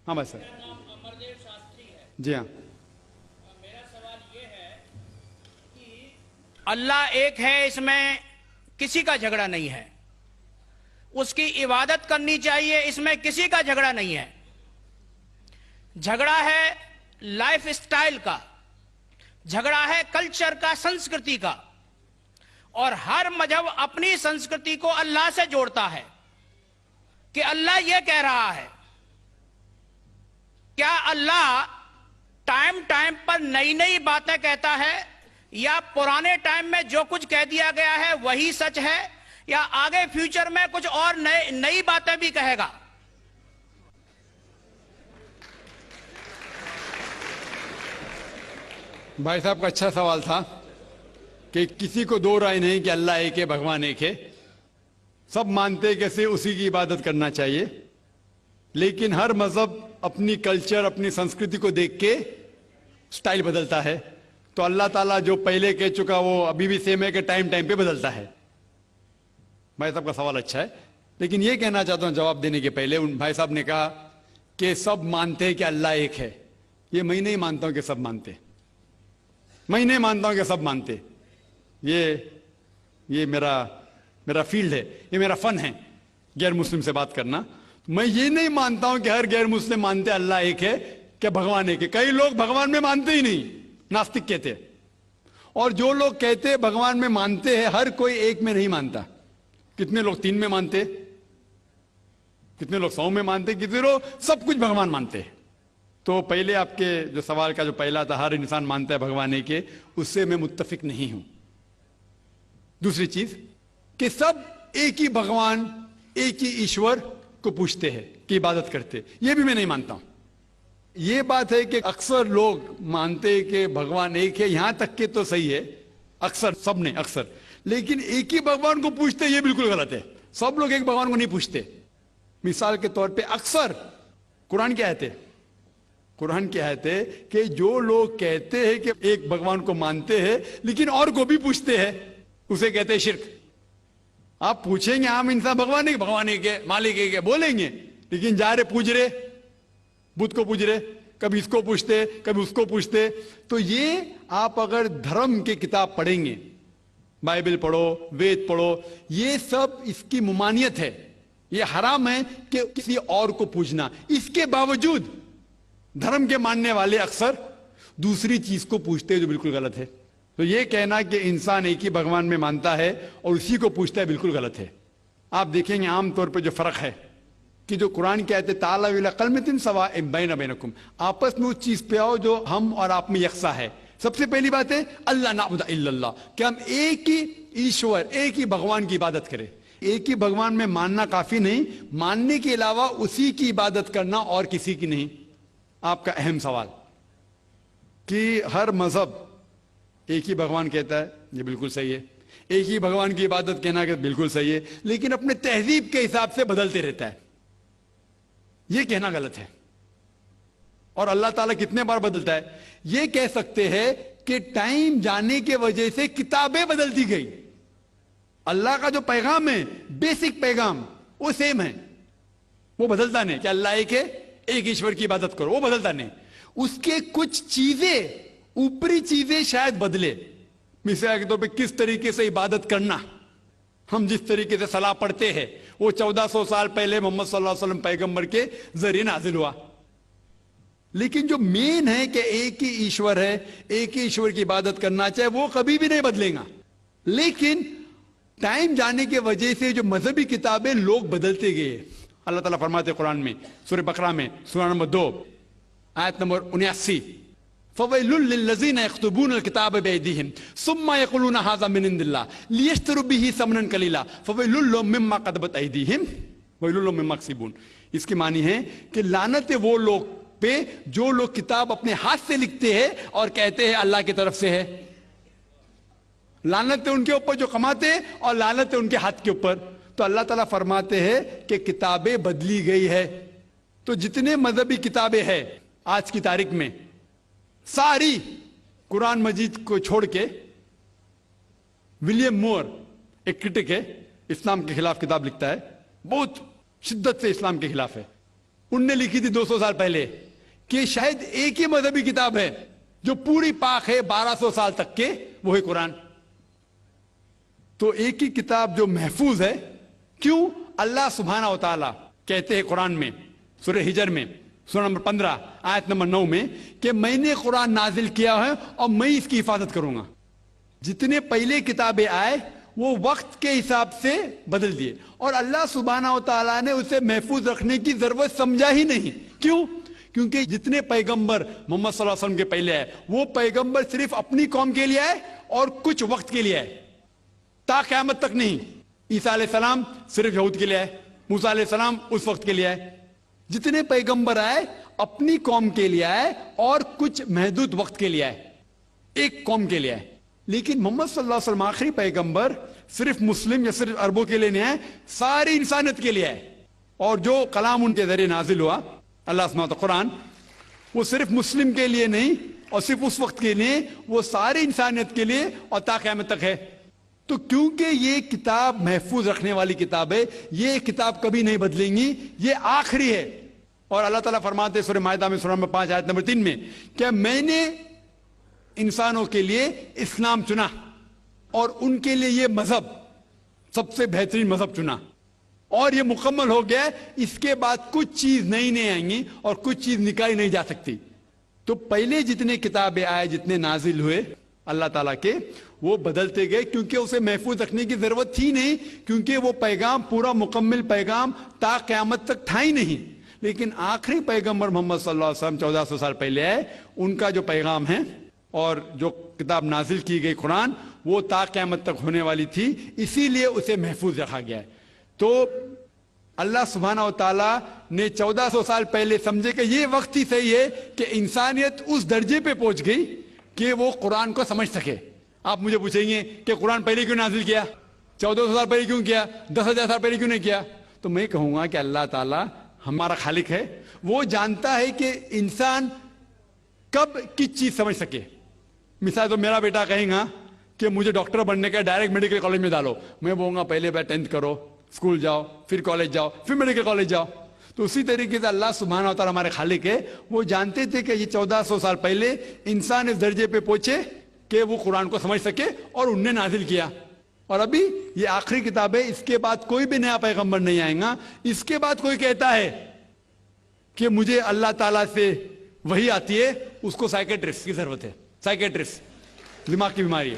ہاں بھائی سر. میرا نام امردیو شاستری ہے. جی ہاں. میرا سوال یہ ہے کہ اللہ ایک ہے، اس میں کسی کا جھگڑا نہیں ہے. اس کی عبادت کرنی چاہیے، اس میں کسی کا جھگڑا نہیں ہے. جھگڑا ہے لائف سٹائل کا، جھگڑا ہے کلچر کا، سنسکرتی کا. اور ہر مذہب اپنی سنسکرتی کو اللہ سے جوڑتا ہے کہ اللہ یہ کہہ رہا ہے. کیا اللہ ٹائم پر نئی نئی باتیں کہتا ہے، یا پرانے ٹائم میں جو کچھ کہہ دیا گیا ہے وہی سچ ہے، یا آگے فیوچر میں کچھ اور نئی باتیں بھی کہے گا؟ بھائی صاحب کا اچھا سوال تھا کہ کسی کو دو رائے نہیں کہ اللہ ایک ہے، بھگوان ایک ہے. سب مانتے کیسے اسی کی عبادت کرنا چاہیے، لیکن ہر مذہب اپنی کلچر، اپنی سنسکرتی کو دیکھ کے سٹائل بدلتا ہے. تو اللہ تعالیٰ جو پہلے کہہ چکا وہ ابھی بھی سیم ہے کہ ٹائم پہ بدلتا ہے. بھائی صاحب کا سوال اچھا ہے، لیکن یہ کہنا چاہتا ہوں جواب دینے کے پہلے. ان بھائی صاحب نے کہا کہ سب مانتے ہیں کہ اللہ ایک ہے. یہ میں نہیں مانتا ہوں کہ سب مانتے، میں نہیں مانتا ہوں کہ سب مانتے. یہ میرا فیلڈ ہے، یہ میرا فن ہے غیر مسلم سے بات کرنا. میں یہ نہیں مانتا ہوں کہ ہر غیر مسلم مانتے اللہ ایک ہے، کہ بھگوان ایک ہے. کئی لوگ بھگوان میں مانتے ہی نہیں، ناستک کہتے. اور جو لوگ کہتے بھگوان میں مانتے ہیں، ہر کوئی ایک میں نہیں مانتا. کتنے لوگ 3 میں مانتے، کتنے لوگ 100 میں مانتے، کتنے لوگ سب کچھ بھگوان مانتے. تو پہلے آپ کے جو سوال کا جو پہلا تھا، ہر انسان مانتا ہے بھگوان ایک ہے، اس سے میں متفق نہیں ہوں. دوسری چیز کہ سب ایک ہی بھگوان، ایک ہی ایشور کو پوچھتے ہیں کہ عبادت کرتے، یہ بھی میں نہیں مانتا ہوں. یہ بات ہے کہ اکثر لوگ مانتے ہیں کہ بھگوان ایک ہے، یہاں تک کہ تو صحیح ہے اکثر، سب نے اکثر، لیکن ایک ہی بھگوان کو پوچھتے یہ بالکل غلط ہے. سب لوگ ایک بھگوان کو نہیں پوچھتے. مثال کے طور پہ اکثر قرآن کی آیت ہے، قرآن کی آیت ہے کہ جو لوگ کہتے ہیں کہ ایک بھگوان کو مانتے ہیں لیکن اور کو بھی پوچھتے ہیں، اسے کہتے ہیں شرک. آپ پوچھیں گے عام انسان بھگوان ایک ہے، مالک ایک ہے بولیں گے، لیکن جا رہے پوچھ رہے بدھ کو پوچھ رہے، کبھی اس کو پوچھتے کبھی اس کو پوچھتے. تو یہ آپ اگر دھرم کی کتاب پڑھیں گے، بائبل پڑھو، وید پڑھو، یہ سب اس کی ممانعت ہے. یہ حرام ہے کہ کسی اور کو پوچھنا. اس کے باوجود دھرم کے ماننے والے اکثر دوسری چیز کو پوچھتے ہیں جو بالکل غلط ہے. تو یہ کہنا کہ انسان ایک ہی بھگوان میں مانتا ہے اور اسی کو پوچھتا ہے بالکل غلط ہے. آپ دیکھیں گے عام طور پہ جو فرق ہے کہ جو قرآن کی آیت ہے تعالیٰ الی کلمۃ سواء بین بینکم، آپس میں اس چیز پہ آؤ جو ہم اور آپ میں یکساں ہے. سب سے پہلی بات ہے اللہ نعبد الا اللہ، کہ ہم ایک ہی ایشور، ایک ہی بھگوان کی عبادت کریں. ایک ہی بھگوان میں ماننا کافی نہیں، ماننے کے علاوہ اسی کی عبادت کرنا اور کسی کی نہیں. آپ کا اہم سوال کہ ہر مذہب ایک ہی بھگوان کہتا ہے، یہ بالکل صحیح ہے. ایک ہی بھگوان کی عبادت کہنا کہ بالکل صحیح ہے، لیکن اپنے تہذیب کے حساب سے بدلتے رہتا ہے، یہ کہنا غلط ہے. اور اللہ تعالیٰ کتنے بار بدلتا ہے؟ یہ کہہ سکتے ہیں کہ ٹائم جانے کی وجہ سے کتابیں بدلتی گئی. اللہ کا جو پیغام ہے، بیسک پیغام، وہ سیم ہے، وہ بدلتا نہیں. کہ اللہ ایک ہے، ایک ایشور کی عبادت کرو، وہ بدلتا نہیں. اس کے کچھ چیزیں، اوپری چیزیں شاید بدلے. مثال کے طور پہ کس طریقے سے عبادت کرنا، ہم جس طریقے سے صلاح پڑھتے ہیں وہ 1400 سال پہلے محمد صلی اللہ علیہ وسلم پیغمبر کے ذریعے نازل ہوا. لیکن جو مین ہے کہ ایک ہی ایشور ہے، ایک ہی ایشور کی عبادت کرنا چاہے، وہ کبھی بھی نہیں بدلے گا. لیکن ٹائم جانے کی وجہ سے جو مذہبی کتابیں لوگ بدلتے گئے. اللہ تعالیٰ فرماتے قرآن میں سورہ بقرہ میں سورہ نمبر 2 آیت نمبر 79 فَوَيْلٌ لِّلَّذِينَ يَكْتُبُونَ الْكِتَابَ بِأَيْدِيهِمْ ثُمَّ يَقُولُونَ هَٰذَا مِنْ عِندِ اللَّهِ لِيَشْتَرُوا بِهِ ثَمَنًا قَلِيلًا فَوَيْلٌ لَّهُم مِّمَّا كَتَبَتْ أَيْدِيهِمْ وَوَيْلٌ لَّهُم مِّمَّا يَكْسِبُونَ. اس کی معنی ہے کہ لعنت ہے وہ لوگ پہ جو لوگ کتاب اپنے ہاتھ سے لکھتے ہیں اور کہتے ہیں اللہ کی طرف سے ہے. لعنت ہے ان کے اوپر جو کماتے ہیں، اور لعنت ہے ان کے ہاتھ کے اوپر. تو اللہ تعالیٰ فرماتے ہیں کہ کتابیں بدلی گئی ہے. تو جتنے مذہبی کتابیں ہیں آج کی تاریخ میں، ساری قرآن مجید کو چھوڑ کے، ولیم مور ایک کرٹک ہے، اسلام کے خلاف کتاب لکھتا ہے، بہت شدت سے اسلام کے خلاف ہے. انہوں نے لکھی تھی 200 سال پہلے کہ شاید ایک ہی مذہبی کتاب ہے جو پوری پاک ہے 1200 سال تک کے، وہ ہے قرآن. تو ایک ہی کتاب جو محفوظ ہے. کیوں؟ اللہ سبحانہ و تعالیٰ کہتے ہیں قرآن میں سورہ ہجر میں سورہ نمبر 15 آیت نمبر 9 میں کہ میں نے قرآن نازل کیا ہے اور میں اس کی حفاظت کروں گا. جتنے پہلے کتابیں آئے وہ وقت کے حساب سے بدل دیے، اور اللہ سبحانہ و تعالیٰ نے اسے محفوظ رکھنے کی ضرورت سمجھا ہی نہیں. کیوں؟ کیونکہ جتنے پیغمبر محمد صلی اللہ علیہ وسلم کے پہلے آئے وہ پیغمبر صرف اپنی قوم کے لیے آئے اور کچھ وقت کے لیے آئے، تا قیامت تک نہیں. عیسیٰ علیہ السلام صرف یہود کے لیے آئے، موسیٰ علیہ السلام اس وقت کے لیے آئے. جتنے پیغمبر آئے اپنی قوم کے لیے آئے اور کچھ محدود وقت کے لیے آئے، ایک قوم کے لیے آئے. لیکن محمد صلی اللہ علیہ وسلم آخری پیغمبر صرف مسلم یا صرف عربوں کے لیے نہیں آئے، ساری انسانیت کے لیے آئے. اور جو کلام ان کے ذریعے نازل ہوا اللہ سبحانہ قرآن، وہ صرف مسلم کے لیے نہیں اور صرف اس وقت کے لیے، وہ ساری انسانیت کے لیے اور تا قیامت تک ہے. تو کیونکہ یہ کتاب محفوظ رکھنے والی کتاب ہے، یہ کتاب کبھی نہیں بدلیں گی، یہ آخری ہے. اور اللہ تعالیٰ فرماتے سورہ مائدہ میں سورہ نمبر 5 آیت نمبر 3 میں کہ میں نے انسانوں کے لیے اسلام چنا اور ان کے لیے یہ مذہب سب سے بہترین مذہب چنا، اور یہ مکمل ہو گیا. اس کے بعد کچھ چیز نئی نہیں آئیں گی اور کچھ چیز نکالی نہیں جا سکتی. تو پہلے جتنے کتابیں آئے، جتنے نازل ہوئے اللہ تعالیٰ کے، وہ بدلتے گئے کیونکہ اسے محفوظ رکھنے کی ضرورت تھی نہیں، کیونکہ وہ پیغام پورا مکمل پیغام تا قیامت تک تھا ہی نہیں. لیکن آخری پیغمبر محمد صلی اللہ علیہ وسلم 1400 سال پہلے آئے، ان کا جو پیغام ہے اور جو کتاب نازل کی گئی قرآن، وہ تا قیامت تک ہونے والی تھی، اسی لیے اسے محفوظ رکھا گیا ہے. تو اللہ سبحانہ و تعالیٰ نے 1400 سال پہلے سمجھے کہ یہ وقت ہی صحیح ہے کہ انسانیت اس درجے پہ پہنچ گئی کہ وہ قرآن کو سمجھ سکے. آپ مجھے پوچھیں گے کہ قرآن پہلے کیوں نازل کیا، 1400 سال پہلے کیوں کیا، 10,000 سال پہلے کیوں نہیں کیا؟ تو میں کہوں گا کہ اللہ تعالیٰ ہمارا خالق ہے، وہ جانتا ہے کہ انسان کب کس چیز سمجھ سکے. مثال تو میرا بیٹا کہیں گا کہ مجھے ڈاکٹر بننے کا ڈائریکٹ میڈیکل کالج میں ڈالو، میں بولوں گا پہلے 10th کرو، اسکول جاؤ، پھر کالج جاؤ، پھر میڈیکل کالج جاؤ. تو اسی طریقے سے اللہ سبحانہ و تعالیٰ ہمارے خالق ہے، وہ جانتے تھے کہ یہ 1400 سال پہلے انسان اس درجے پہ پہنچے کہ وہ قرآن کو سمجھ سکے، اور انہوں نے نازل کیا. اور ابھی یہ آخری کتاب ہے، اس کے بعد کوئی بھی نیا پیغمبر نہیں آئے گا. اس کے بعد کوئی کہتا ہے کہ مجھے اللہ تعالیٰ سے وہی آتی ہے، اس کو سائیکیٹرسٹ کی ضرورت ہے. سائیکیٹرسٹ دماغ کی بیماری ہے.